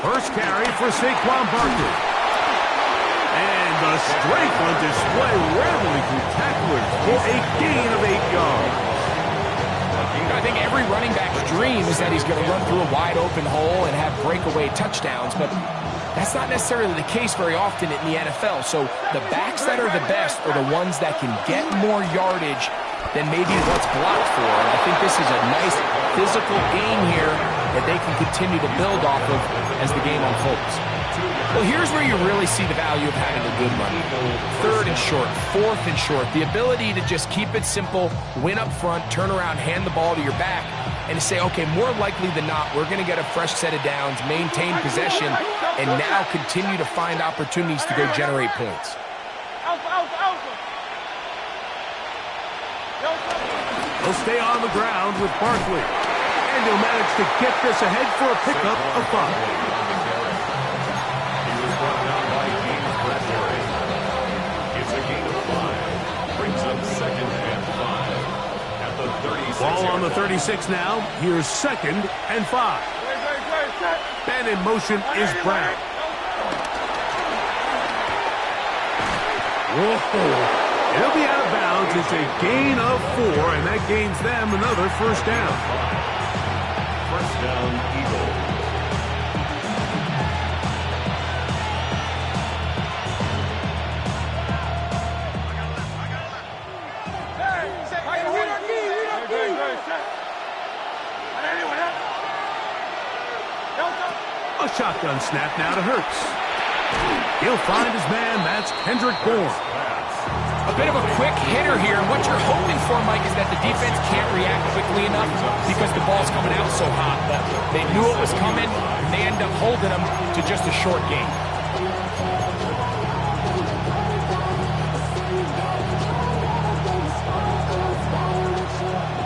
First carry for Saquon Barkley. And the strength on display, rattling through tacklers for a gain of 8 yards. I think every running back's dream is that he's going to run through a wide open hole and have breakaway touchdowns, but that's not necessarily the case very often in the NFL. So the backs that are the best are the ones that can get more yardage than maybe what's blocked for. And I think this is a nice physical gain here that they can continue to build off of as the game unfolds. Well, here's where you really see the value of having a good run. 3rd and short, 4th and short. The ability to just keep it simple, win up front, turn around, hand the ball to your back, and to say, okay, more likely than not, we're going to get a fresh set of downs, maintain possession, and now continue to find opportunities to go generate points. He'll stay on the ground with Barkley. And he'll manage to get this ahead for a pickup of 5. Ball on the 36 now. Here's 2nd and 5. And in motion is Brown. Whoa. It'll be out of bounds. It's a gain of 4, and that gains them another first down. First down, Eagles. A shotgun snap now to Hurts. He'll find his man. That's Kendrick Bourne. A bit of a quick hitter here. What you're hoping for, Mike, is that the defense can't react quickly enough because the ball's coming out so hot. But they knew it was coming, and they end up holding them to just a short gain.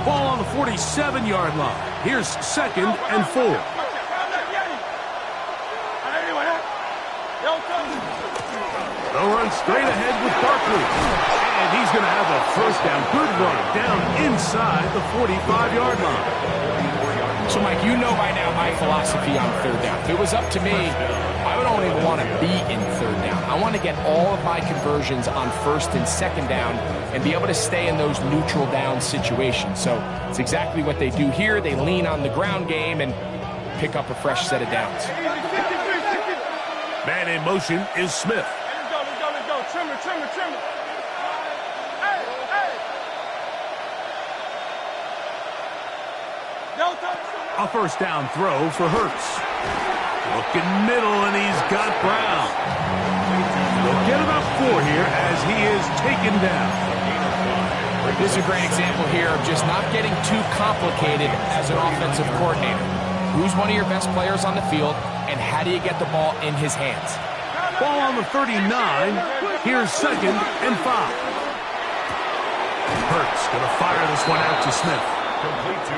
Ball on the 47-yard line. Here's 2nd and 4. They'll run straight ahead with Barkley. And he's going to have a first down. Good run down inside the 45-yard line. So, Mike, you know by now my philosophy on 3rd down. If it was up to me, I would only want to be in 3rd down. I want to get all of my conversions on 1st and 2nd down and be able to stay in those neutral down situations. So it's exactly what they do here. They lean on the ground game and pick up a fresh set of downs. Man in motion is Smith. Let's go. Trim it. A first down throw for Hurts. Looking middle, and he's got Brown. They'll get about 4 here as he is taken down. This is a great example here of just not getting too complicated as an offensive coordinator. Who's one of your best players on the field, and how do you get the ball in his hands? Ball on the 39. Here's 2nd and 5. Hurts going to fire this one out to Smith.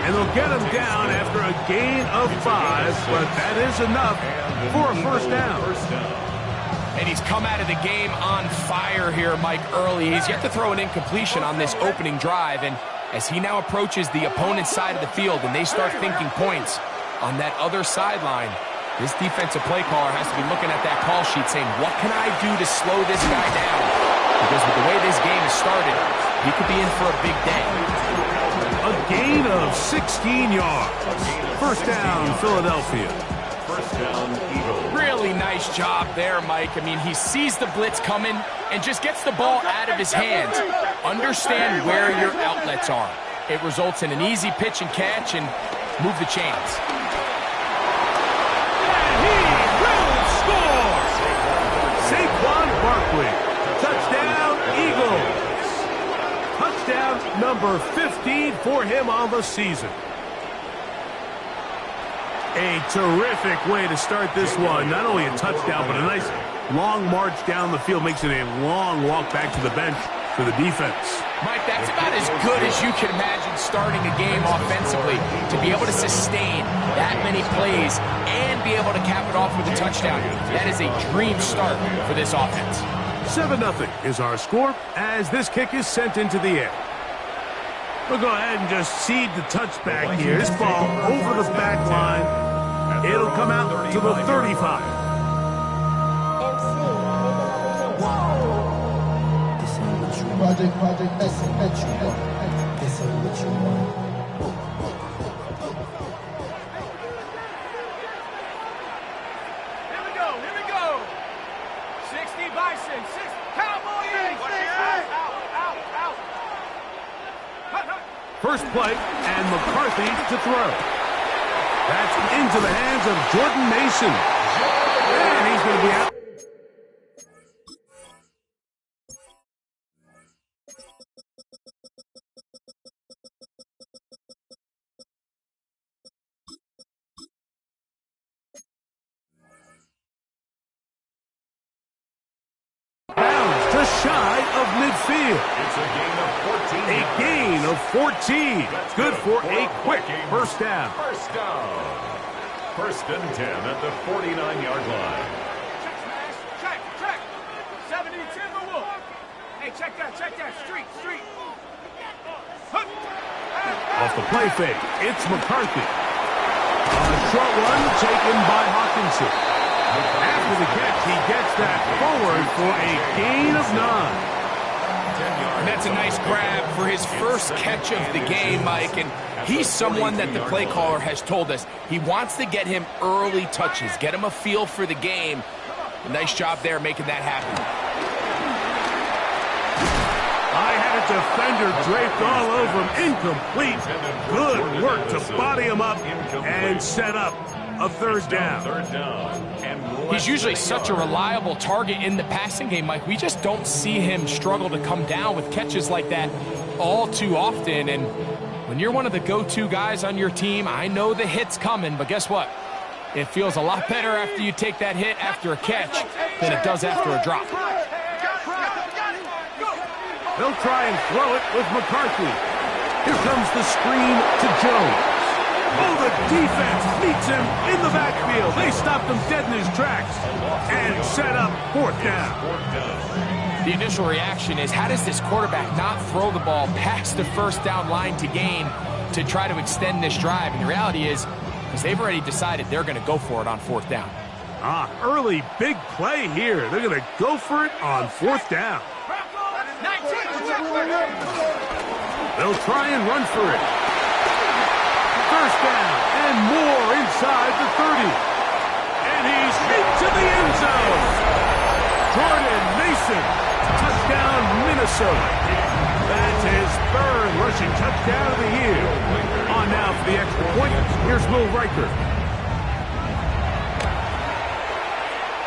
And they'll get him down after a gain of 5, but that is enough for a first down. And he's come out of the game on fire here, Mike, early. He's yet to throw an incompletion on this opening drive, and as he now approaches the opponent's side of the field and they start thinking points on that other sideline, this defensive play caller has to be looking at that call sheet saying, what can I do to slow this guy down? Because with the way this game has started, he could be in for a big day. A gain of 16 yards. First down, Philadelphia. First down, Eagles. Really nice job there, Mike. I mean, he sees the blitz coming and just gets the ball out of his hands. Understand where your outlets are. It results in an easy pitch and catch and move the chains. And he will score! Saquon Barkley. Touchdown, Eagles. Touchdown number 15 for him on the season. A terrific way to start this one. Not only a touchdown, but a nice long march down the field. Makes it a long walk back to the bench for the defense. Mike, that's about as good as you can imagine starting a game offensively. To be able to sustain that many plays and be able to cap it off with a touchdown. That is a dream start for this offense. 7-0 is our score as this kick is sent into the air. We'll go ahead and just seed the touchback here. This ball over the back line. It'll come out to the 35. Project S, this ain't what you want. Here we go. 60 Bison, 6 Cowboys. Out. First play, and McCarthy to throw. That's into the hands of Jordan Mason. And he's going to be out. Just shy of midfield. It's a gain of 14. A gain of 14. Good for a quick first down. First down. First and 10 at the 49-yard line. Check. 70 Timberwolf. Hey, check that. Street. Off the play fake, it's McCarthy. A short one taken by Hawkinson. After the catch, he gets that forward for a gain of 9. And that's a nice grab for his first catch of the game, Mike. And he's someone that the play caller has told us he wants to get him early touches, get him a feel for the game. A nice job there making that happen. I had a defender draped all over him. Incomplete. Good work to body him up and set up a third down. He's usually such a reliable target in the passing game, Mike. We just don't see him struggle to come down with catches like that all too often. And when you're one of the go-to guys on your team, I know the hit's coming, but guess what? It feels a lot better after you take that hit after a catch than it does after a drop. They'll try and throw it with McCarthy. Here comes the screen to Jones. Oh, the defense meets him in the backfield. They stopped him dead in his tracks and set up fourth down. The initial reaction is, how does this quarterback not throw the ball past the first down line to gain to try to extend this drive? And the reality is, because they've already decided they're going to go for it on fourth down. Early big play here. They're going to go for it on fourth down. They'll try and run for it. First down and more inside the 30. And he's into the end zone. Jordan Mason, touchdown Minnesota. That's his third rushing touchdown of the year. On now for the extra point. Here's Will Riker.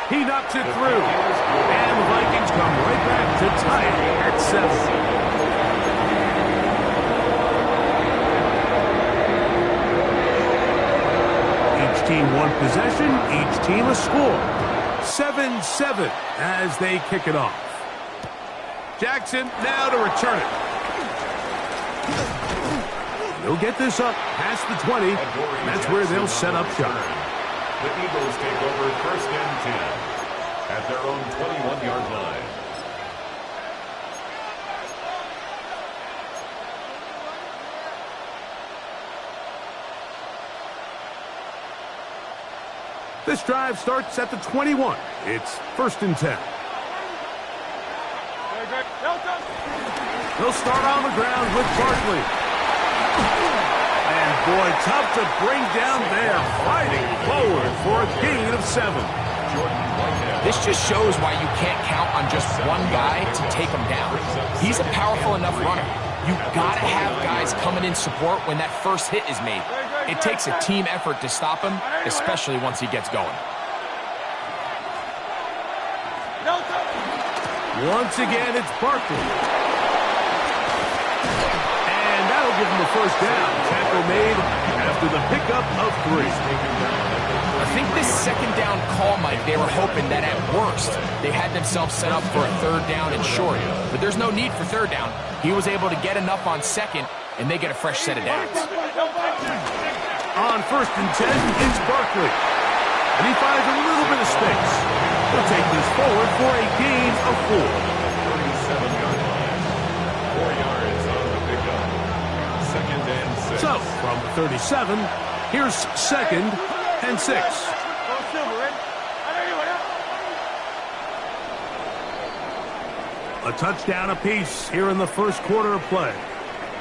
He knocks it through. And the Vikings come right back to tie it at 7. Each team one possession, each team a score. 7-7 as they kick it off. Jackson now to return it. They'll get this up past the 20. That's where they'll set up shop. The Eagles take over first and 10 at their own 21-yard line. This drive starts at the 21. It's first and 10. They'll start on the ground with Barkley. And boy, tough to bring down there, fighting forward for a gain of 7. This just shows why you can't count on just one guy to take him down. He's a powerful enough runner. You've got to have guys coming in support when that first hit is made. It takes a team effort to stop him, especially once he gets going. Once again, it's Barkley. And that'll give him a first down. Tackle made after the pickup of 3. I think this second down call, Mike, they were hoping that at worst they had themselves set up for a third down and short. But there's no need for third down. He was able to get enough on second, and they get a fresh set of downs. On 1st and 10, it's Barkley. And he finds a little bit of space. He'll take this forward for a gain of 4. 37-yard line. 4 yards on the pickup. 2nd and 6. So, from 37, here's 2nd and 6. A touchdown apiece here in the first quarter of play.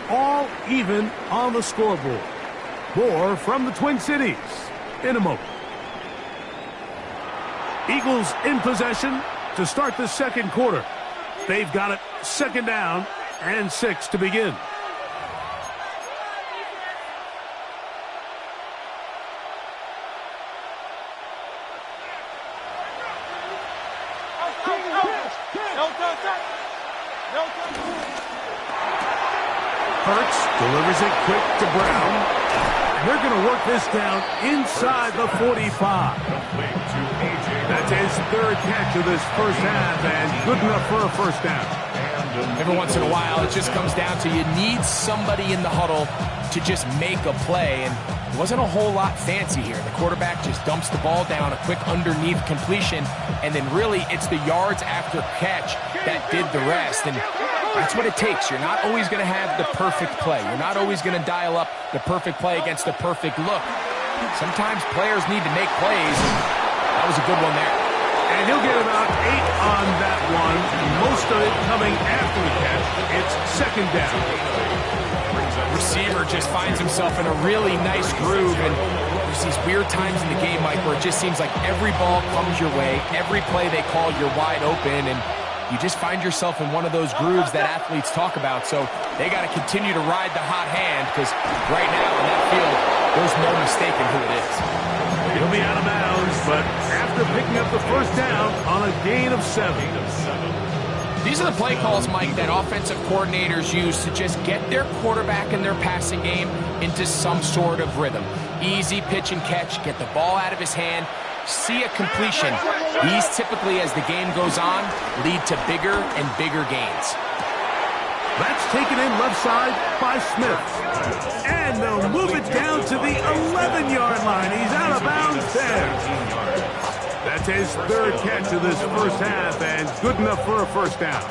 All even on the scoreboard. More from the Twin Cities in a moment. Eagles in possession to start the second quarter. They've got it 2nd down and 6 to begin. Hurts delivers it quick to Brown. And they're going to work this down inside the 45. That's his 3rd catch of this first half and good enough for a first down. Every once in a while, it just comes down to you need somebody in the huddle to just make a play. And it wasn't a whole lot fancy here. The quarterback just dumps the ball down, a quick underneath completion, and then really it's the yards after catch that did the rest. And that's what it takes. You're not always going to have the perfect play. You're not always going to dial up the perfect play against the perfect look. Sometimes players need to make plays. That was a good one there. And he'll get about 8 on that one. Most of it coming after the catch. It's 2nd down. Receiver just finds himself in a really nice groove, and there's these weird times in the game, Mike, where it just seems like every ball comes your way. Every play they call, you're wide open, and you just find yourself in one of those grooves that athletes talk about. So they got to continue to ride the hot hand, because right now in that field, there's no mistaking who it is. He'll be out of bounds, but after picking up the first down on a gain of 7. These are the play calls, Mike, that offensive coordinators use to just get their quarterback and their passing game into some sort of rhythm. Easy pitch and catch, get the ball out of his hand, see a completion. These typically, as the game goes on, lead to bigger and bigger gains. That's taken in left side by Smith. And they'll move it down to the 11-yard line. He's out of bounds there. That's his 3rd catch of this first half and good enough for a first down.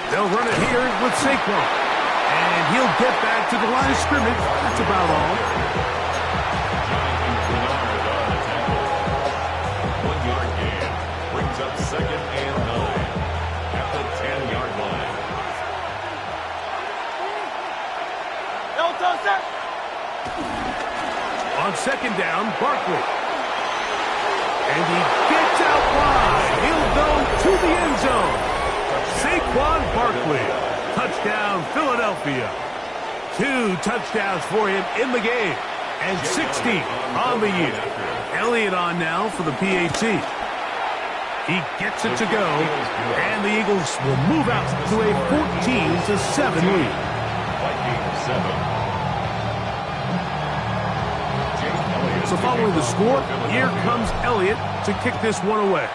They'll run it here with Saquon. And he'll get back to the line of scrimmage. That's about all. Jonathan Bernard on the tackle. 1-yard gain. Brings up 2nd and 9 at the 10-yard line. On 2nd down, Barkley. And he gets out wide. He'll go to the end zone. Saquon Barkley. Touchdown, Philadelphia. 2 touchdowns for him in the game. And 60 on the year. Elliott on now for the PAT. He gets it to go. And the Eagles will move out to a 14-7 lead. Vikings 7. So following the score, here comes Elliott to kick this one away.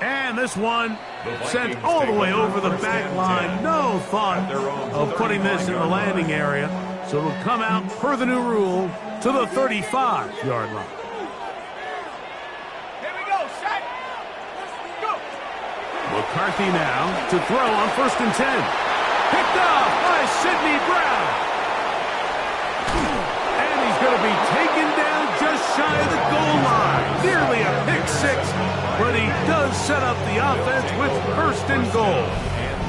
And this one sent all the way over the back line. No thought of putting this in the landing area. So it'll come out per the new rule to the 35-yard line. Here we go, set, go. McCarthy now to throw on 1st and 10. Picked off by Sidney Brown. And he's going to be taken down just shy of the goal line. Nearly a pick 6, but he does set up the offense with 1st and goal.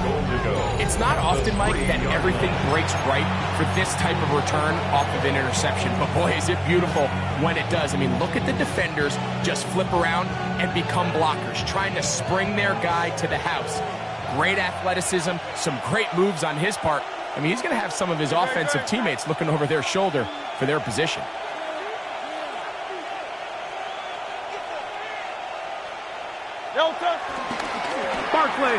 goal to go. It's not often, Mike, that everything breaks right for this type of return off of an interception. But boy, is it beautiful when it does. I mean, look at the defenders just flip around and become blockers, trying to spring their guy to the house. Great athleticism, some great moves on his part. I mean, he's going to have some of his offensive teammates looking over their shoulder for their position. Barkley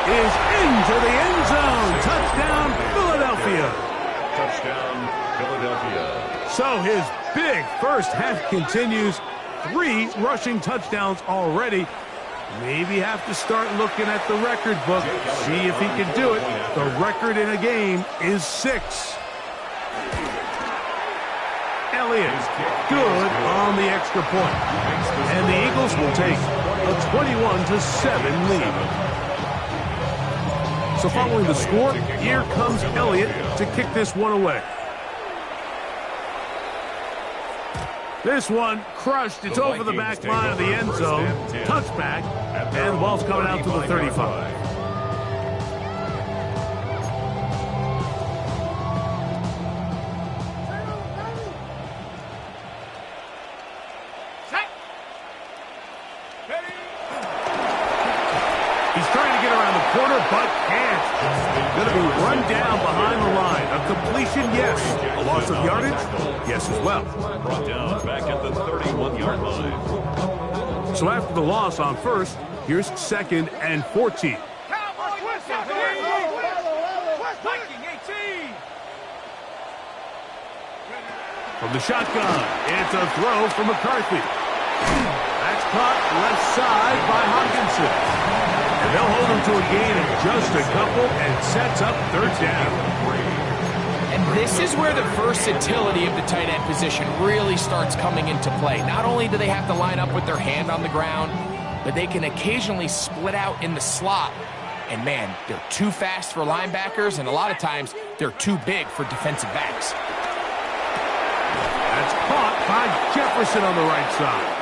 is into the end zone. Touchdown, Philadelphia. Touchdown, Philadelphia. So his big first half continues. 3 rushing touchdowns already. Maybe have to start looking at the record book. See if he can do it. The record in a game is 6. Elliott, good on the extra point. And the Eagles will take a 21-7 lead. So following the score, here comes Elliott to kick this one away. This one crushed. It's over the back line of the end zone. Touchback. And the ball's coming out to the 35. He's trying to get around the corner, but can't. Going to be run down behind the line. A completion, yes. A loss of yardage, yes as well. Brought down back at the 31-yard line. So after the loss on first, here's 2nd and 14. From the shotgun, it's a throw from McCarthy. That's caught left side by Hockenson. And they'll hold him to a gain of just a couple and sets up 3rd down. And this is where the versatility of the tight end position really starts coming into play. Not only do they have to line up with their hand on the ground, but they can occasionally split out in the slot. And man, they're too fast for linebackers, and a lot of times they're too big for defensive backs. That's caught by Jefferson on the right side.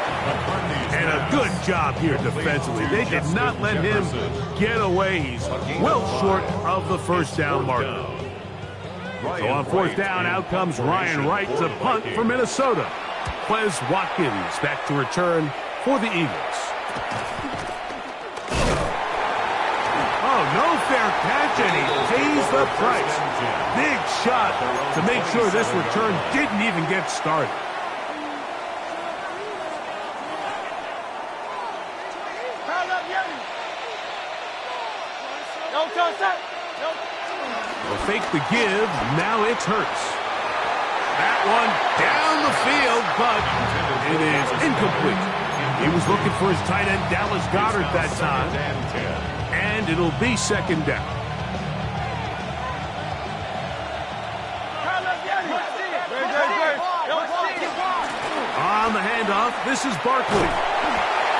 And a good job here defensively. They did not let him get away. He's well short of the 1st down marker. So on 4th down, out comes Ryan Wright to punt for Minnesota. Quez Watkins back to return for the Eagles. Oh, no fair catch, and he pays the price. Big shot to make sure this return didn't even get started. They'll fake the give. Now it's Hurts. That one down the field, but it is incomplete. He was looking for his tight end, Dallas Goedert, that time. And it'll be 2nd down. On the handoff, this is Barkley.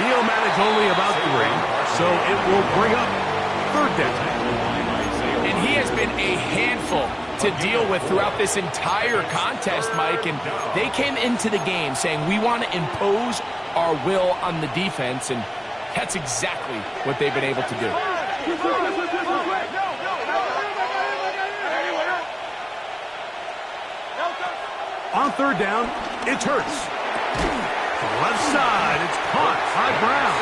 He'll manage only about 3, so it will bring up 3rd down. And he has been a handful to deal with throughout this entire contest, Mike. And they came into the game saying, we want to impose our will on the defense. And that's exactly what they've been able to do. On 3rd down, it's Hurts. To the left side, it's caught by Brown.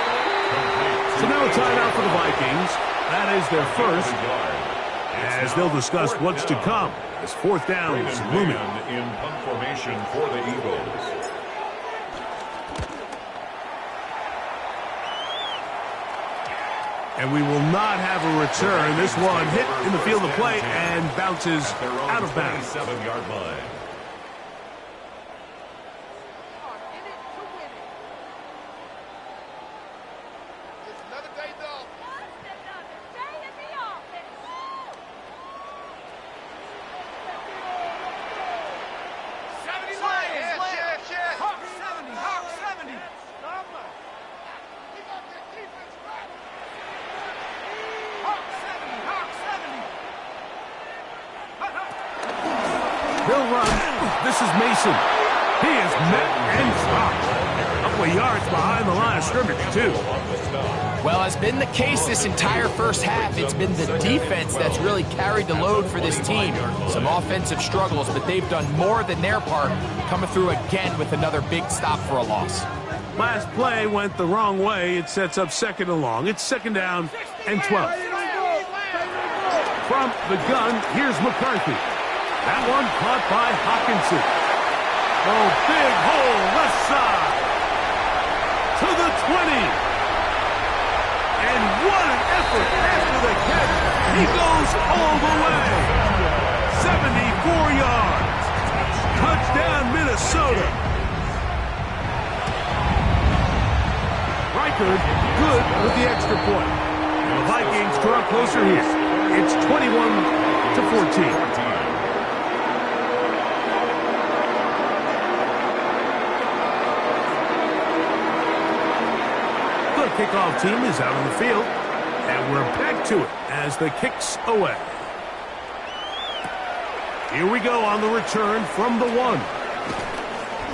So now a timeout for the Vikings. That is their first, as they'll discuss what's to come as 4th down is looming. In punt formation for the Eagles. And we will not have a return. This one hit in the field of play and bounces out of bounds. 7-yard line. They'll run. This is Mason. He is met and stopped. A couple of yards behind the line of scrimmage, too. Well, as been the case this entire first half, it's been the defense that's really carried the load for this team. Some offensive struggles, but they've done more than their part, coming through again with another big stop for a loss. Last play went the wrong way. It sets up second and long. It's second down and 12. From the gun, here's McCarthy. That one caught by Hockenson. Oh, big hole left side to the 20. And what an effort after the catch. He goes all the way. 74 yards. Touchdown, Minnesota. Reichard good with the extra point. And the Vikings draw closer here. It's 21-14. Kickoff team is out on the field, and we're back to it as the kick's away. Here we go on the return from the 1.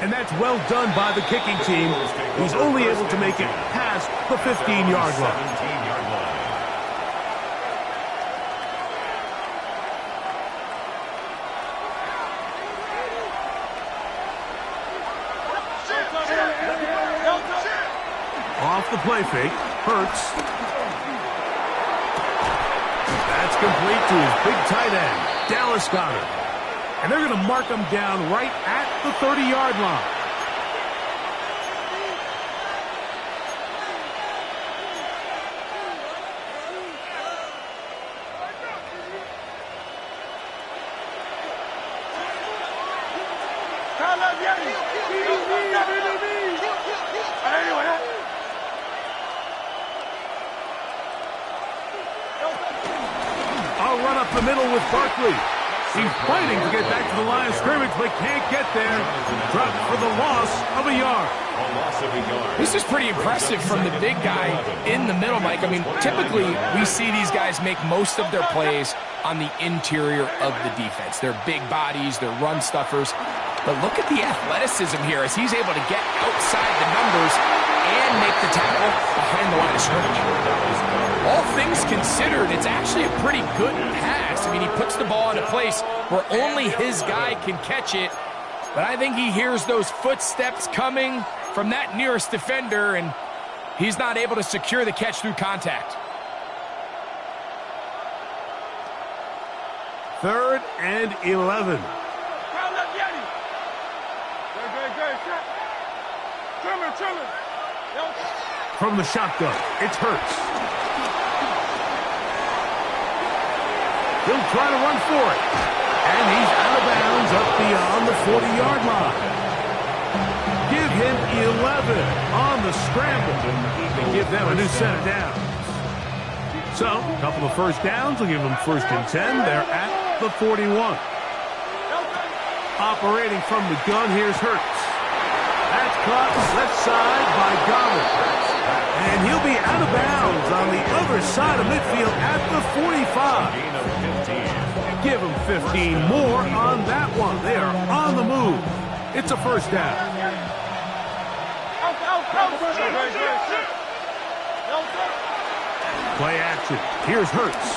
And that's well done by the kicking team. He's only able to make it past the 15-yard line. Off the play fake, Hurts. That's complete to his big tight end, Dallas Goedert. And they're going to mark him down right at the 30-yard line. Run up the middle with Barkley. He's fighting to get back to the line of scrimmage, but can't get there. Dropped for the loss of a yard. This is pretty impressive from the big guy in the middle, Mike. I mean, typically we see these guys make most of their plays on the interior of the defense. They're big bodies, they're run stuffers. But look at the athleticism here as he's able to get outside the numbers and make the tackle behind the line of scrimmage. All things considered, it's actually a pretty good pass. I mean, he puts the ball in a place where only his guy can catch it. But I think he hears those footsteps coming from that nearest defender, and he's not able to secure the catch through contact. 3rd and 11. From the shotgun, it's Hurts. He'll try to run for it. And he's out of bounds up beyond the 40-yard line. Give him 11 on the scramble. And give them a new set of downs. So, a couple of first downs will give them 1st and 10. They're at the 41. Operating from the gun, here's Hurts. That's caught left side by Goedert. And he'll be out of bounds on the other side of midfield at the 45. Give him 15 more on that one. They are on the move. It's a 1st down. Play action. Here's Hurts.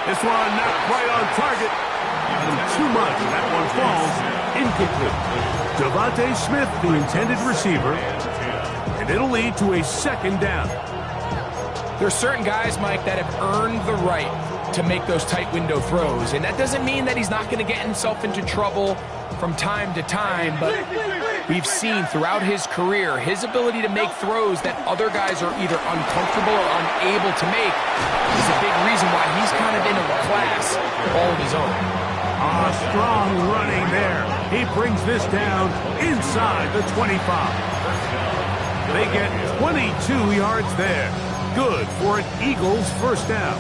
This one not quite on target. Too much. That one falls incomplete. Devontae Smith, the intended receiver. And it'll lead to a 2nd down. There's certain guys, Mike, that have earned the right to make those tight window throws. And that doesn't mean that he's not going to get himself into trouble from time to time, but we've seen throughout his career his ability to make throws that other guys are either uncomfortable or unable to make is a big reason why he's kind of in a class all of his own. Strong running there. He brings this down inside the 25. They get 22 yards there. Good for an Eagles 1st down.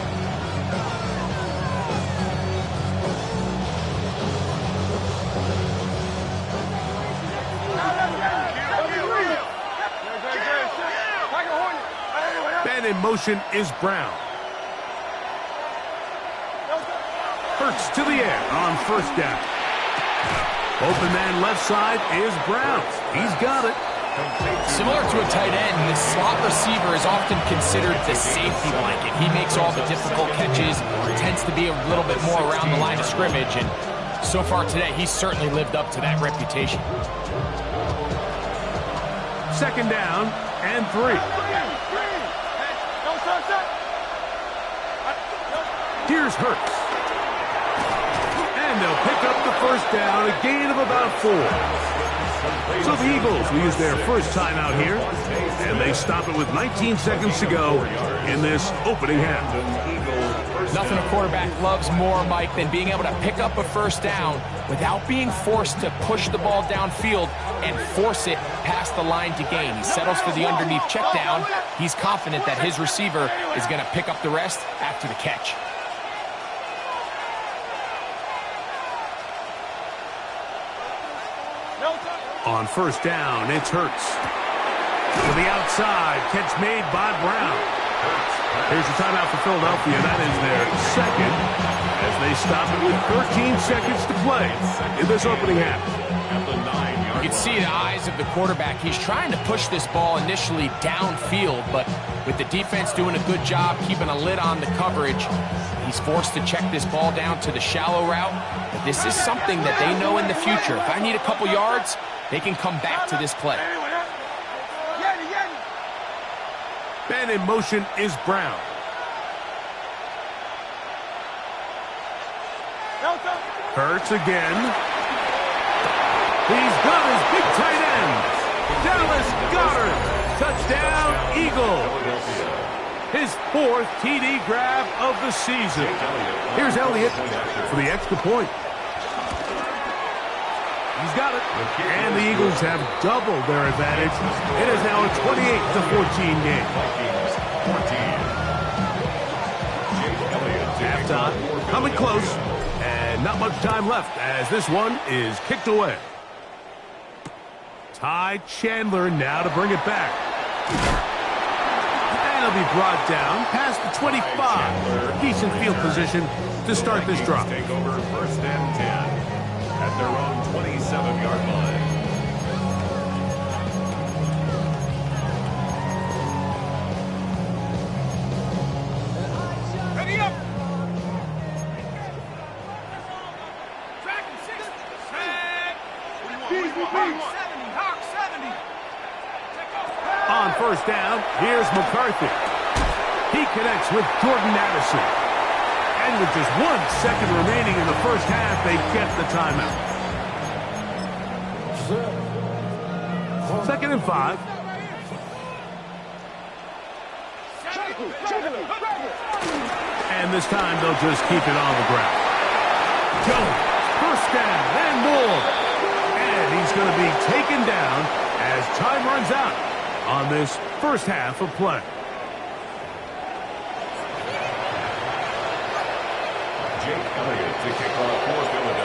Man in motion is Brown. Hurts to the air on 1st down. Open man left side is Brown. He's got it. Similar to a tight end, the slot receiver is often considered the safety blanket. He makes all the difficult catches, tends to be a little bit more around the line of scrimmage, and so far today, he's certainly lived up to that reputation. Second down and 3. Here's Hurts. And they'll pick up the first down, a gain of about 4. So the Eagles will use their first timeout here, and they stop it with 19 seconds to go in this opening half. Nothing a quarterback loves more, Mike, than being able to pick up a first down without being forced to push the ball downfield and force it past the line to gain. He settles for the underneath check down. He's confident that his receiver is going to pick up the rest after the catch. On first down, it's Hurts. To the outside, catch made by Brown. Here's the timeout for Philadelphia. That is their second as they stop it with 13 seconds to play in this opening half. You can see the eyes of the quarterback. He's trying to push this ball initially downfield, but with the defense doing a good job keeping a lid on the coverage, he's forced to check this ball down to the shallow route. But this is something that they know in the future. If I need a couple yards, they can come back to this play. And in motion is Brown. Hurts again. He's got his big tight end. Dallas Goedert. Touchdown, Eagles. His 4th TD grab of the season. Here's Elliott for the extra point. He's got it. And the Eagles have doubled their advantage. It is now a 28-14 game. Halftime coming close. And not much time left as this one is kicked away. Ty Chandler now to bring it back. And he'll be brought down past the 25. Decent field position to start this drive. Take over first and 10. At their own 27-yard line. Ready up! Tracking 60. Hawk 70. On first down, here's McCarthy. He connects with Jordan Addison. And with just 1 second remaining in the first half, they get the timeout. 2nd and 5. And this time they'll just keep it on the ground. Jones, first down and more. And he's going to be taken down as time runs out on this first half of play.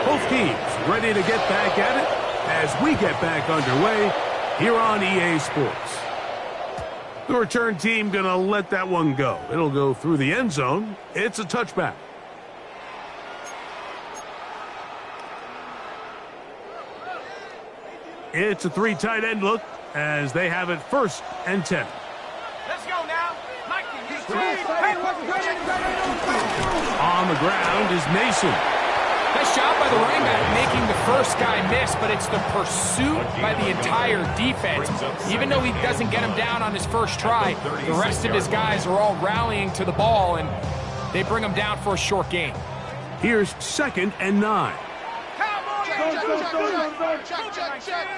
Both teams ready to get back at it as we get back underway here on EA Sports. The return team going to let that one go. It'll go through the end zone. It's a touchback. It's a 3 tight end look as they have it 1st and 10. Let's go now. On the ground is Mason. Nice job by the running back making the first guy miss, but it's the pursuit by the entire defense. Even though he doesn't get him down on his first try, the rest of his guys are all rallying to the ball, and they bring him down for a short gain. Here's 2nd and 9. Check.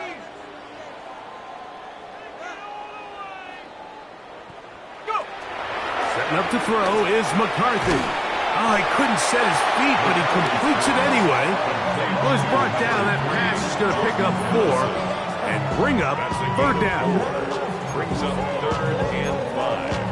Setting up to throw is McCarthy. Oh, he couldn't set his feet, but he completes it anyway. Well, he's brought down. That pass is going to pick up 4 and bring up 3rd down. Brings up 3rd and 5.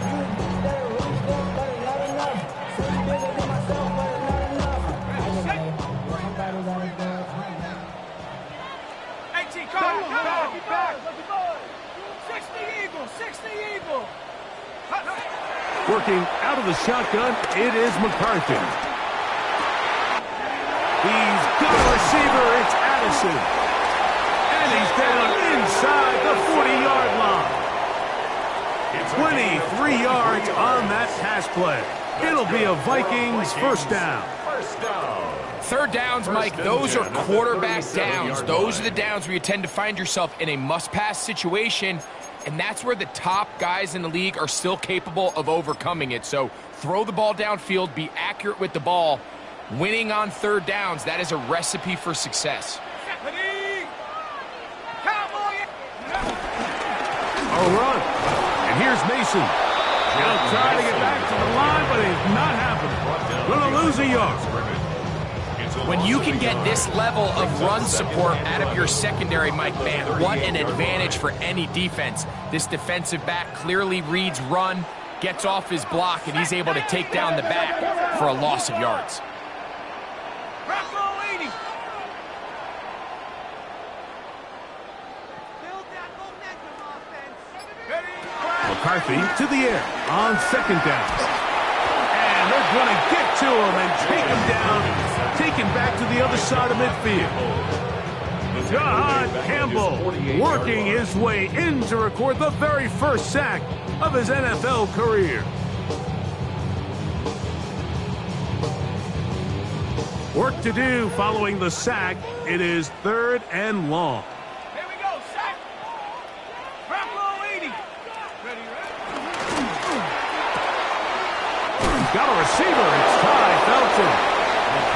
Working out of the shotgun, it is McCarthy. He's got a receiver, it's Addison. And he's down inside the 40-yard line. 23 yards on that pass play. It'll be a Vikings first down. Third downs, Mike, those are quarterback downs. Those are the downs where you tend to find yourself in a must-pass situation, and that's where the top guys in the league are still capable of overcoming it. So throw the ball downfield, be accurate with the ball. Winning on third downs, that is a recipe for success. A run. And here's Mason. He'll try to get back to the line, but it's not happening. Going to lose a yard. When you can get this level of run support out of your secondary, Mike, man, what an advantage for any defense. This defensive back clearly reads run, gets off his block, and he's able to take down the back for a loss of yards. McCarthy to the air on second down. And they're going to get to him and take him down, take him back to the other side of midfield. Jahan Campbell working his way in to record the very first sack of his NFL career. Work to do following the sack. It is 3rd and long. Here we go, sack. Garoppolo 80. Ready, Got a receiver. It's Ty Felton.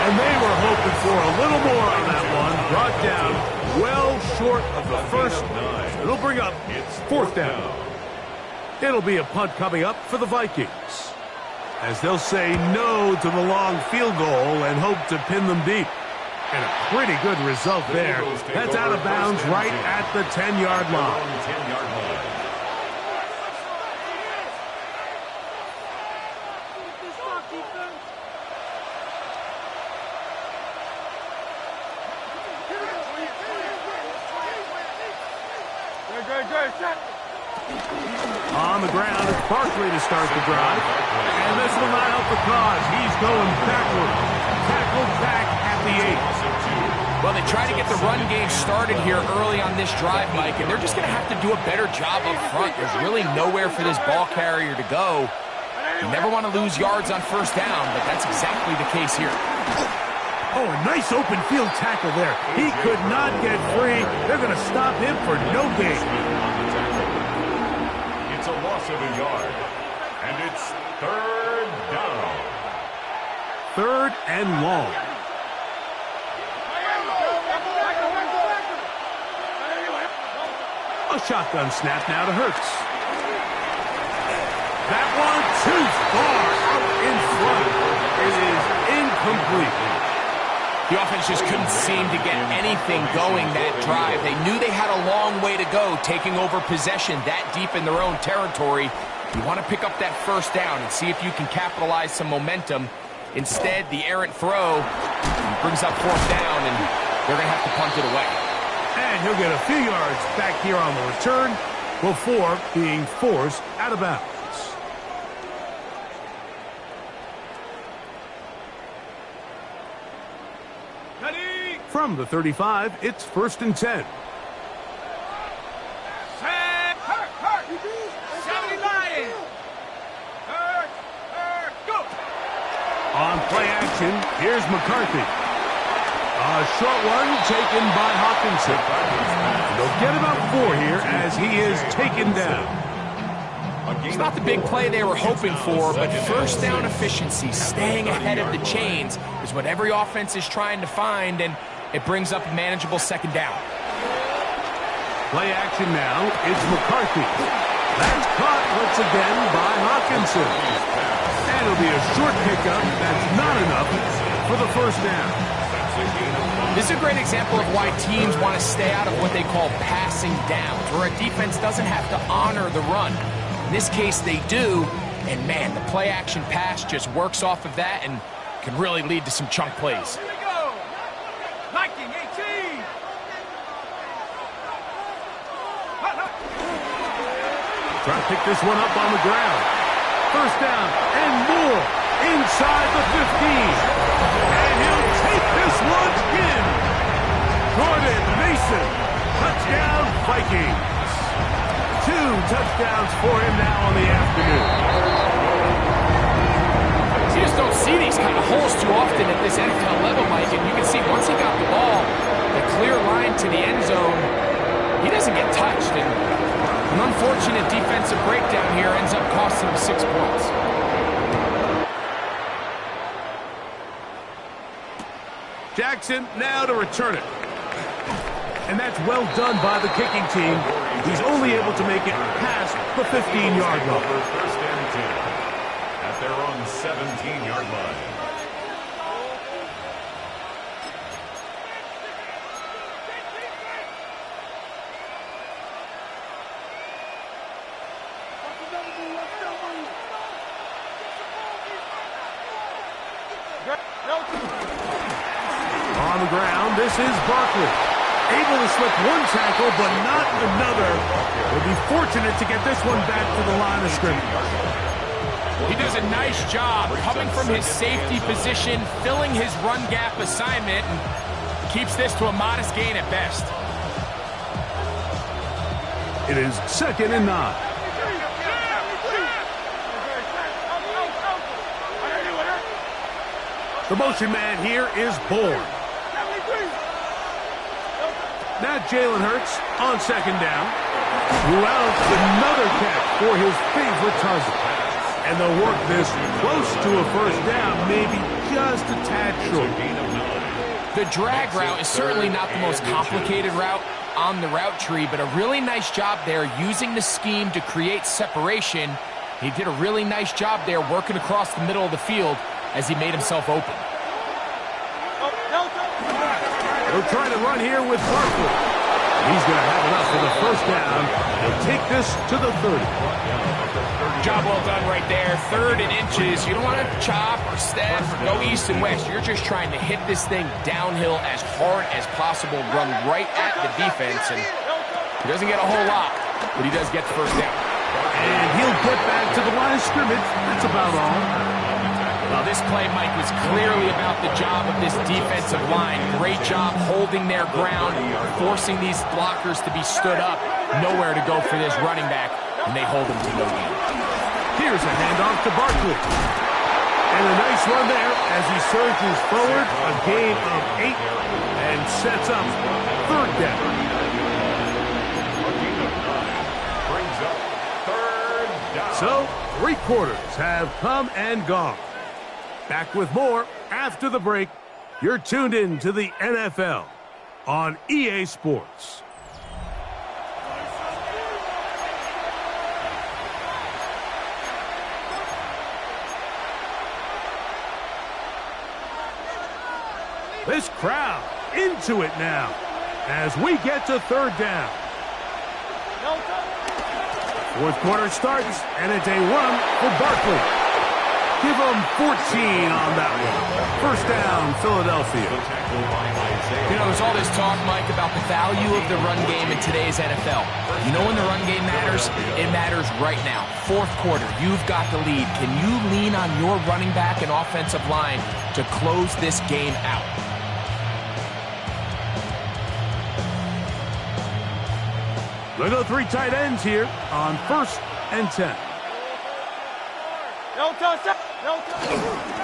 And they were hoping for a little more on that one. Brought down well short of the first. It'll bring up 4th down. It'll be a punt coming up for the Vikings, as they'll say no to the long field goal and hope to pin them deep. And a pretty good result there. That's out of bounds right at the 10-yard line. On the ground, it's Barkley to start the drive. And this will not help the cause. He's going backward. Tackled back at the 8. Well, they try to get the run game started here early on this drive, Mike, and they're just going to have to do a better job up front. There's really nowhere for this ball carrier to go. You never want to lose yards on first down, but that's exactly the case here. Oh, a nice open field tackle there. He could not get free. They're going to stop him for no gain. It's a loss of a yard, and it's 3rd down. 3rd and long. A shotgun snap now to Hurts. That one too far out in front. It is incomplete. The offense just couldn't seem to get anything going that drive. They knew they had a long way to go, taking over possession that deep in their own territory. You want to pick up that first down and see if you can capitalize some momentum. Instead, the errant throw brings up 4th down, and they're going to have to punt it away. And he'll get a few yards back here on the return before being forced out of bounds. From the 35, it's 1st and 10. Hurt. 70 Lions. Hurt, go. On play action, here's McCarthy. A short one taken by Hawkinson. They'll get about 4 here as he is taken down. It's not the big play they were hoping for, but first down efficiency, staying ahead of the chains, is what every offense is trying to find, and it brings up a manageable 2nd down. Play action now, it's McCarthy. That's caught once again by Hawkinson. And it'll be a short pickup. That's not enough for the first down. This is a great example of why teams want to stay out of what they call passing downs, where a defense doesn't have to honor the run. In this case, they do, and man, the play-action pass just works off of that and can really lead to some chunk plays. Here we go. Viking 18. Try to pick this one up on the ground. First down and more inside the 15. And he'll take this one in. Jordan Mason Touchdown, Vikings. 2 touchdowns for him now on the afternoon. You just don't see these kind of holes too often at this NFL level, Mike, and you can see once he got the ball, the clear line to the end zone, he doesn't get touched, and an unfortunate defensive breakdown here ends up costing him 6 points. Jackson now to return it. And that's well done by the kicking team. He's only able to make it past the 15-yard line. First and 10 at their own 17-yard line. On the ground, this is Barkley. Able to slip one tackle, but not another. Will be fortunate to get this one back to the line of scrimmage. He does a nice job coming from his safety position, filling his run gap assignment, and keeps this to a modest gain at best. It is 2nd and 9. The motion man here is Bourne. Now Jalen Hurts on 2nd down. Wells, another catch for his favorite target. And they'll work this close to a first down, maybe just a tad short. The drag route is certainly not the most complicated route on the route tree, but a really nice job there using the scheme to create separation. He did a really nice job there working across the middle of the field as he made himself open. They'll try to run here with Barkley. He's going to have enough for the first down. He'll take this to the 30. Job well done right there. 3rd and inches. You don't want to chop or step or go east and west. You're just trying to hit this thing downhill as hard as possible, run right at the defense. And he doesn't get a whole lot, but he does get the first down. And he'll get back to the line of scrimmage. That's about all. Well, this play, Mike, was clearly about the job of this defensive line. Great job holding their ground, forcing these blockers to be stood up. Nowhere to go for this running back, and they hold him to no gain. Here's a handoff to Barkley. And a nice run there as he surges forward, a gain of 8, and sets up 3rd down. Brings up 3rd down. So, 3 quarters have come and gone. Back with more after the break. You're tuned in to the NFL on EA Sports. This crowd into it now as we get to 3rd down. 4th quarter starts, and it's a run for Barkley. Give them 14 on that one. First down, Philadelphia. You know, there's all this talk, Mike, about the value of the run game in today's NFL. You know when the run game matters? It matters right now. 4th quarter, you've got the lead. Can you lean on your running back and offensive line to close this game out? They'll go 3 tight ends here on 1st and 10.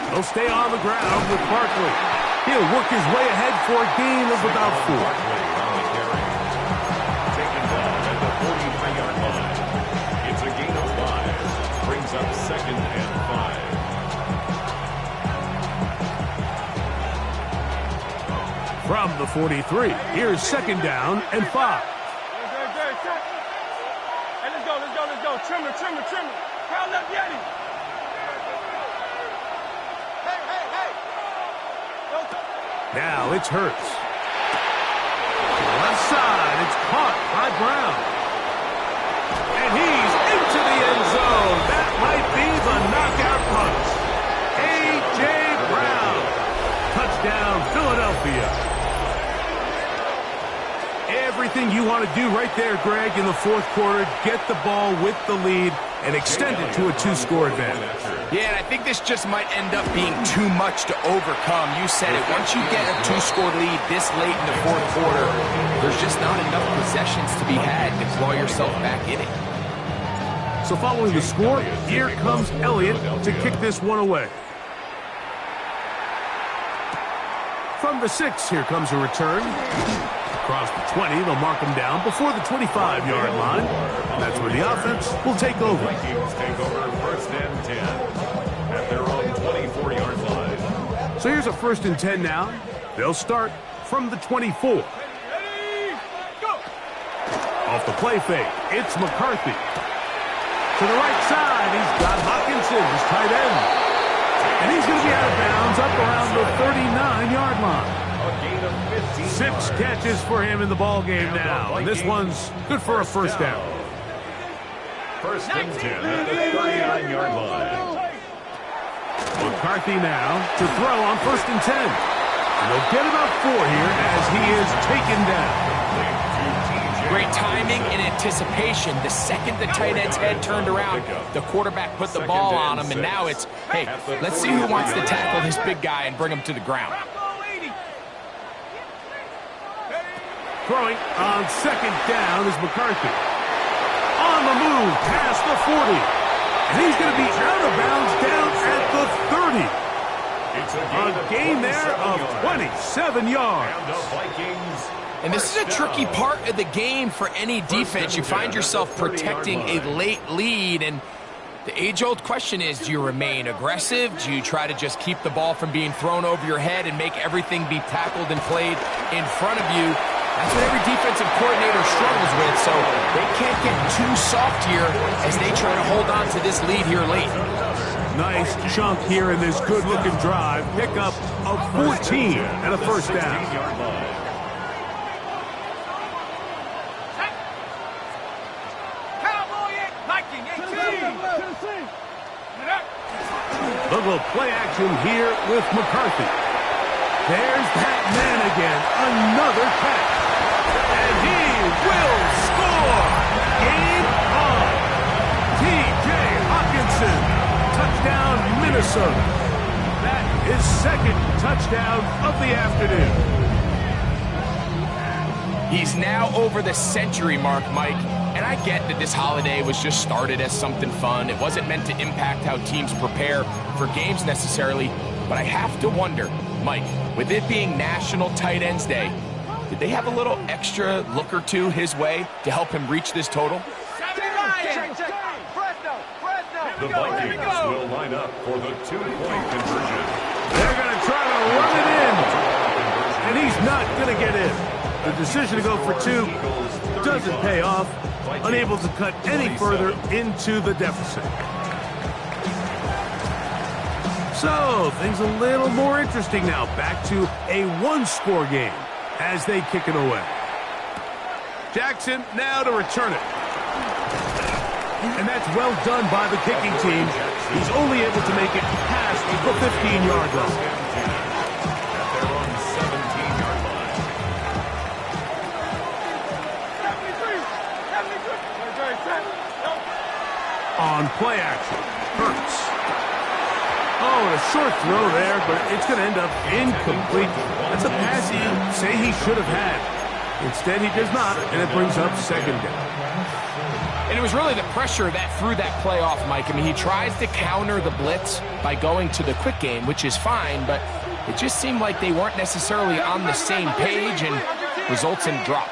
He'll stay on the ground with Barkley. He'll work his way ahead for a gain of about 4. Taken down at the 43-yard line. It's a gain of 5. Brings up 2nd and 5. From the 43, here's 2nd down and 5. Hey, let's go. Trimmer. Pound up, Yeti. Now it's Hurts. Left side, it's caught by Brown. And he's into the end zone. That might be the knockout punch. A.J. Brown. Touchdown, Philadelphia. Everything you want to do right there, Greg, in the 4th quarter. Get the ball with the lead and extend it to a 2-score advantage. Yeah, and I think this just might end up being too much to overcome. You said it. Once you get a 2-score lead this late in the fourth quarter, there's just not enough possessions to be had to claw yourself back in it. So following the score, here comes Elliott to kick this one away. From the 6, here comes a return. Across the 20, they'll mark him down before the 25-yard line. That's where the offense will take over. Vikings take over first and 10 at their own 24-yard line. So here's a 1st and 10 now. They'll start from the 24. Off the play fake, it's McCarthy. To the right side, he's got Hockenson, his tight end. And he's going to be out of bounds up around the 39-yard line. 6 catches for him in the ball game now. And this one's good for a first down. First and 10 at the 39-yard line. McCarthy now to throw on 1st and 10. And they'll get about 4 here as he is taken down. Great timing and anticipation. The second the tight end's head turned around, the quarterback put the ball on him, and now it's, hey, let's see who wants to tackle this big guy and bring him to the ground. Throwing on 2nd down is McCarthy. On the move past the 40. And he's going to be out of bounds down at the 30. A gain there of 27 yards. And this is a tricky part of the game for any defense. You find yourself protecting a late lead, and the age-old question is, do you remain aggressive? Do you try to just keep the ball from being thrown over your head and make everything be tackled and played in front of you? That's what every defensive coordinator struggles with, so they can't get too soft here as they try to hold on to this lead here late. Nice chunk here in this good-looking drive. Pickup of 14 and a first down. They'll go play action here with McCarthy. There's that man again. Another catch. And he will score. Game on. T.J. Hockenson. Touchdown, Minnesota. That is 2nd touchdown of the afternoon. He's now over the century mark, Mike. And I get that this holiday was just started as something fun. It wasn't meant to impact how teams prepare for games necessarily. But I have to wonder, Mike, with it being National Tight Ends Day, did they have a little extra look or two his way to help him reach this total? The Vikings will line up for the 2-point conversion. They're going to try to run it in. And he's not going to get in. The decision to go for 2 doesn't pay off. Unable to cut any further into the deficit. So, things a little more interesting now. Back to a 1-score game as they kick it away. Jackson now to return it. And that's well done by the kicking team. He's only able to make it past the 15-yard line. On play action, Hurts. Oh, and a short throw there, but it's going to end up incomplete. That's a pass he say he should have had. Instead, he does not, and it brings up 2nd down. And it was really the pressure that threw that play off, Mike. I mean, he tries to counter the blitz by going to the quick game, which is fine, but it just seemed like they weren't necessarily on the same page and results in drop.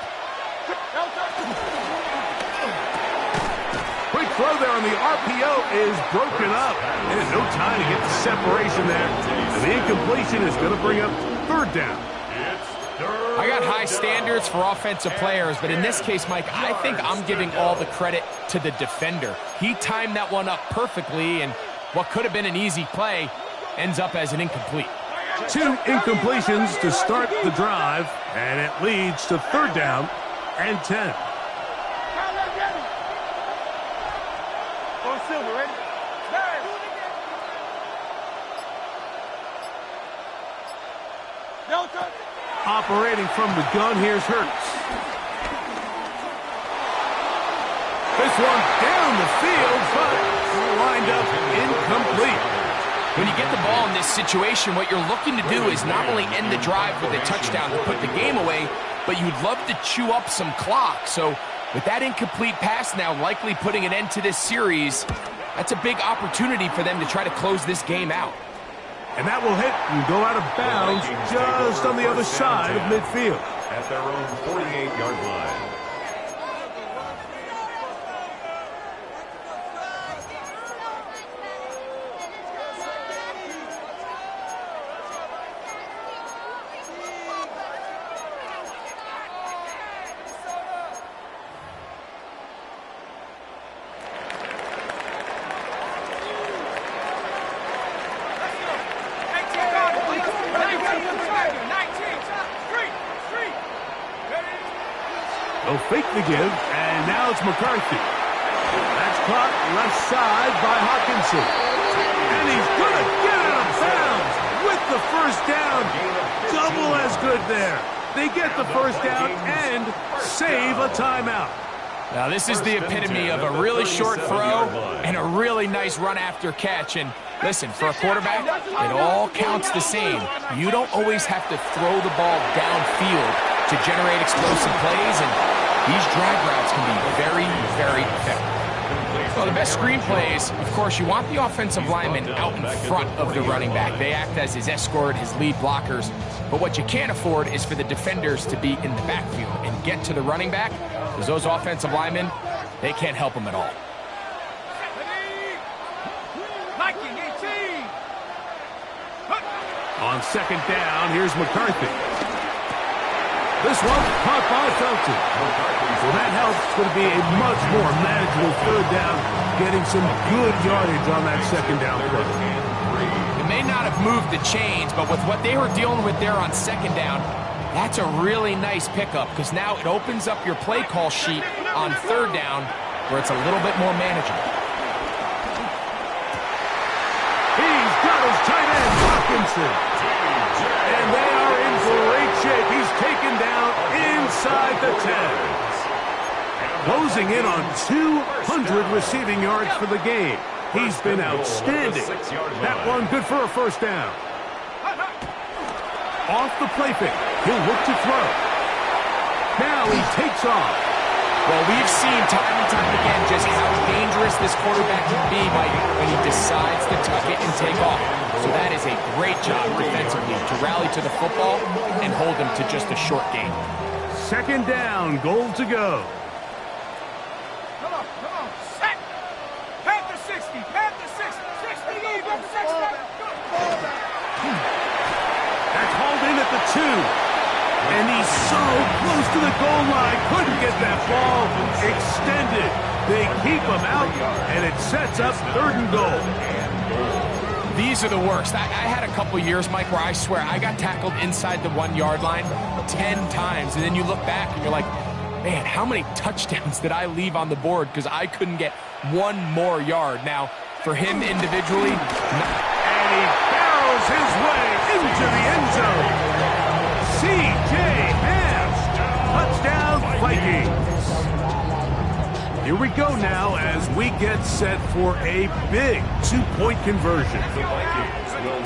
Quick throw there on the RPO is broken up. There's no time to get the separation there. And the incompletion is going to bring up 3rd down. I got high standards for offensive players, but in this case, Mike, I think I'm giving all the credit to the defender. He timed that one up perfectly, and what could have been an easy play ends up as an incomplete. 2 incompletions to start the drive, and it leads to 3rd down and 10. Operating from the gun, here's Hurts. This one down the field, but lined up incomplete. When you get the ball in this situation, what you're looking to do is not only end the drive with a touchdown to put the game away, but you'd love to chew up some clock. So with that incomplete pass now likely putting an end to this series, that's a big opportunity for them to try to close this game out. And that will hit and go out of bounds just on the other side of midfield. At their own 48-yard line. They'll fake the give, and now it's McCarthy. That's caught left side by Hawkinson. And he's going to get out of bounds with the first down. Double as good there. They get the first down and save a timeout. Now this is the epitome of a really short throw and a really nice run after catch. And listen, for a quarterback, it all counts the same. You don't always have to throw the ball downfield to generate explosive plays, and these drag routes can be very, very effective. Well, the best screen plays, of course, you want the offensive lineman out in front of the running back. They act as his escort, his lead blockers. But what you can't afford is for the defenders to be in the backfield and get to the running back, because those offensive linemen, they can't help him at all. On second down, here's McCarthy. This one caught by Felton. Well, that helps. It's going to be a much more manageable third down, getting some good yardage on that second down play. It may not have moved the chains, but with what they were dealing with there on second down, that's a really nice pickup, because now it opens up your play call sheet on third down where it's a little bit more manageable. He's got his tight end, Hawkinson. And they are in great shape. He's taken down inside the 10. Closing in on 200 receiving yards for the game. He's been outstanding. That one good for a first down. Off the play fake. He'll look to throw. Now he takes off. Well, we've seen time and time again just how dangerous this quarterback can be, Mike, when he decides to tuck it and take off. So that is a great job defensively to rally to the football and hold him to just a short gain. Second down, goal to go. Come on, set! Panther 60, Panther 60, 60 even, 60! That's hauled in at the 2. And he's so close to the goal line. Couldn't get that ball extended. They keep him out, and it sets up third and goal. These are the worst. I had a couple years, Mike, where I swear I got tackled inside the 1 yard line 10 times. And then you look back and you're like, man, how many touchdowns did I leave on the board because I couldn't get one more yard? Now, for him individually, and he barrels his way into the end zone. C.J. Ham, touchdown Vikings. Here we go now as we get set for a big 2-point conversion.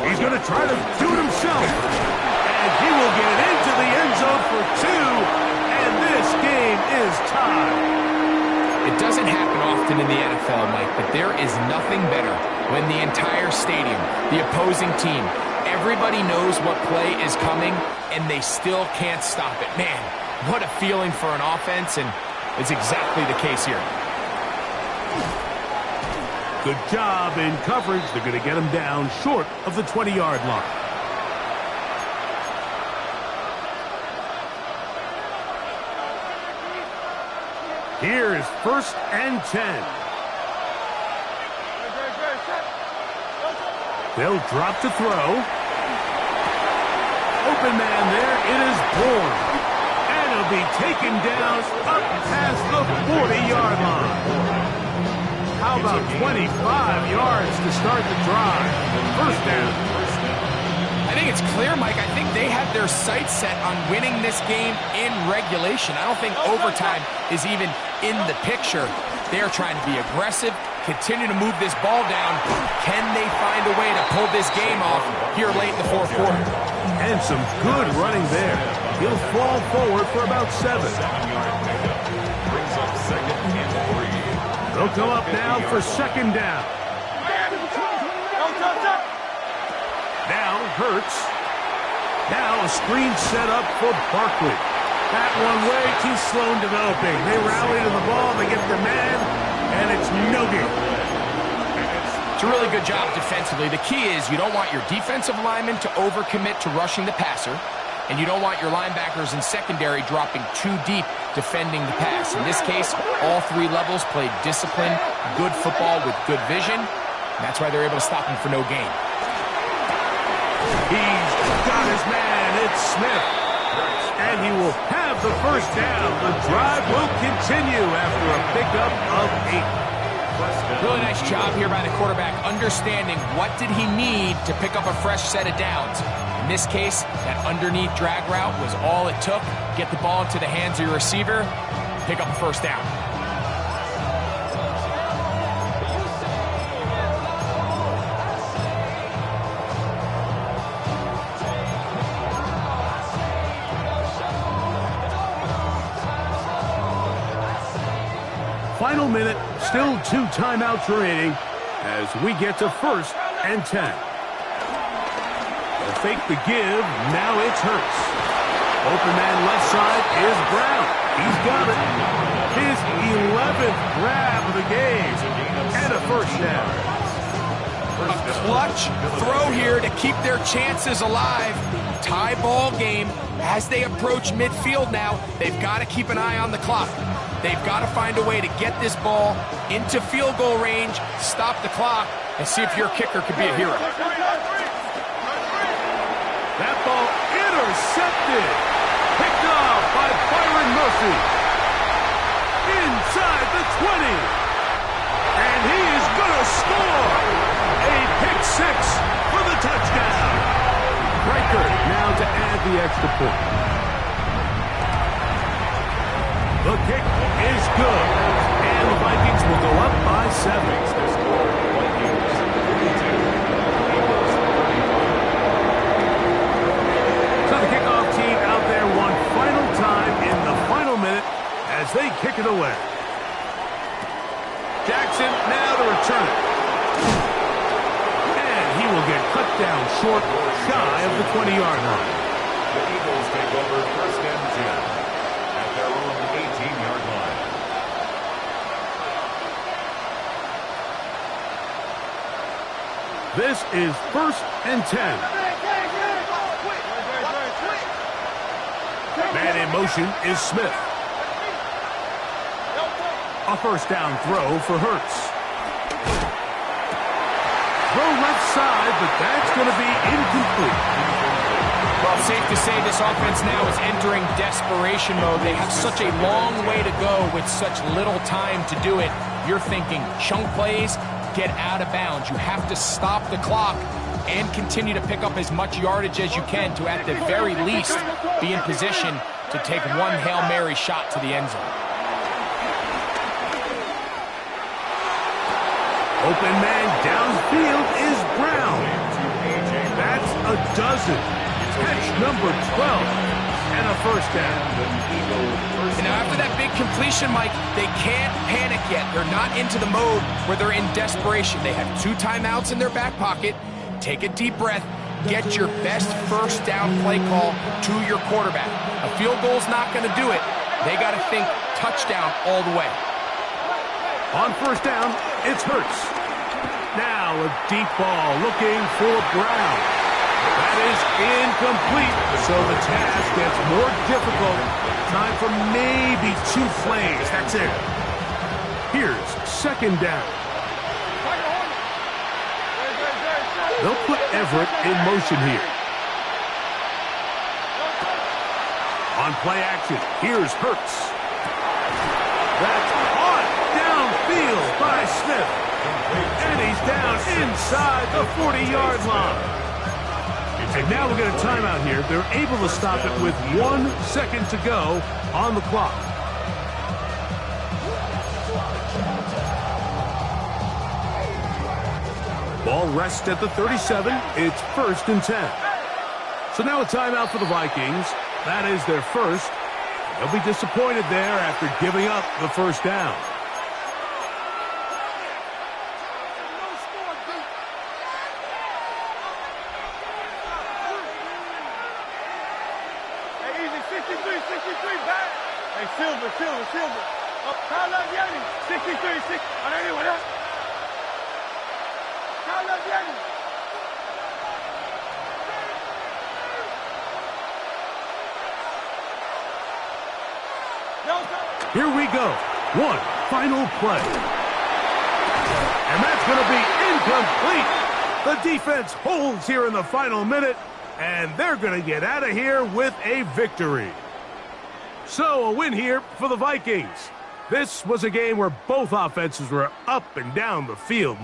He's going to try to do it himself, and he will get into the end zone for 2, and this game is tied. It doesn't happen often in the NFL, Mike, but there is nothing better when the entire stadium, the opposing team, everybody knows what play is coming, and they still can't stop it. Man, what a feeling for an offense, and it's exactly the case here. Good job in coverage. They're going to get him down short of the 20-yard line. Here is 1st and 10. They'll drop to throw. Open man there. It is Bourne. And he'll be taken down up past the 40-yard line. How about 25 yards to start the drive? First down. I think it's clear, Mike. I think they have their sights set on winning this game in regulation. I don't think overtime is even in the picture. They're trying to be aggressive, continue to move this ball down. Can they find a way to pull pulled this game off here late in the fourth quarter. And some good running there. He'll fall forward for about 7. 7-yard pickup. Brings up second and 3. They'll come up now for second down. Now Hurts. Now a screen set up for Barkley. That one way too slow in developing. They rally to the ball, they get the man, and it's no good. It's a really good job defensively. The key is you don't want your defensive linemen to overcommit to rushing the passer, and you don't want your linebackers in secondary dropping too deep defending the pass. In this case, all 3 levels played disciplined, good football with good vision. And that's why they're able to stop him for no gain. He's got his man. It's Smith. And he will have the first down. The drive will continue after a pickup of 8. Really nice job here by the quarterback, understanding what did he need to pick up a fresh set of downs. In this case, that underneath drag route was all it took. Get the ball into the hands of your receiver, pick up a first down. Final minute, still 2 timeouts remaining as we get to 1st and 10. They'll fake the give, now it's Hurts. Open man left side is Brown. He's got it. His 11th grab of the game and a first down. A clutch throw here to keep their chances alive. Tie ball game as they approach midfield now. They've got to keep an eye on the clock. They've got to find a way to get this ball into field goal range, stop the clock, and see if your kicker could be a hero. That ball intercepted. Picked off by Byron Murphy. Inside the 20. And he is going to score. A pick 6 for the touchdown. Riker now to add the extra point. The kick is good. And the Vikings will go up by 7. So the kickoff team out there one final time in the final minute as they kick it away. Jackson now to return it. And he will get cut down short, shy of the 20-yard line. The Eagles take over 1st and 10 at their own 18-yard line. This is 1st and 10. Man in motion is Smith. A first down throw for Hurts. Throw left side, but that's going to be incomplete. Well, safe to say this offense now is entering desperation mode. They have such a long way to go with such little time to do it. You're thinking chunk plays, get out of bounds. You have to stop the clock and continue to pick up as much yardage as you can to, at the very least, be in position to take one Hail Mary shot to the end zone. Open man downfield is Brown. That's a dozen. Catch number 12. And a first down. And now after that big completion, Mike, they can't panic yet. They're not into the mode where they're in desperation. They have 2 timeouts in their back pocket. Take a deep breath. Get your best first down play call to your quarterback. A field goal's not going to do it. They got to think touchdown all the way. On first down, it's Hurts. Now a deep ball looking for Brown. That is incomplete, so the task gets more difficult. Time for maybe 2 plays. That's it. Here's second down. They'll put Everett in motion here. On play action, here's Hurts. That's caught downfield by Smith. And he's down inside the 40-yard line. And now we'll get a timeout here. They're able to stop it with 1 second to go on the clock. Ball rests at the 37. It's 1st and 10. So now a timeout for the Vikings. That is their first. They'll be disappointed there after giving up the first down. Hey, easy, 63, back. Hey, Silver. Call up Yanni. 63, 6. On anyone else? Call up Yanni. Here we go. One final play. And that's going to be incomplete. The defense holds here in the final minute, and they're going to get out of here with a victory. So a win here for the Vikings. This was a game where both offenses were up and down the field.